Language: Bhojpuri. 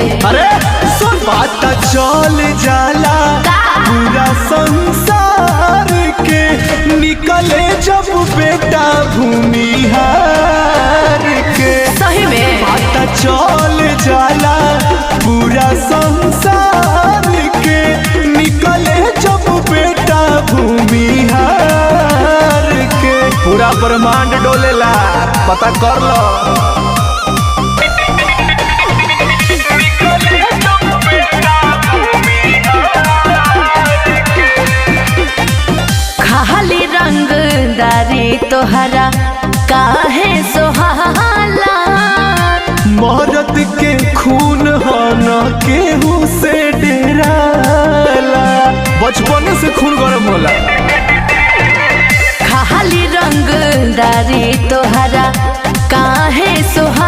अरे सुन पता चल जाला पूरा संसार के, निकले जब बेटा भूमिहार के। सही में पता चल जाला पूरा संसार के, निकले जब बेटा भूमिहार के। पूरा ब्रह्मांड डोलेला, पता कर लो। खाली रंगदारी तोहरा काहे सोहाला, मरद के खून हो न केहू से डेराला, बचपन से खून गरम होला। खाली रंगदारी तोहरा काहे सोहाला।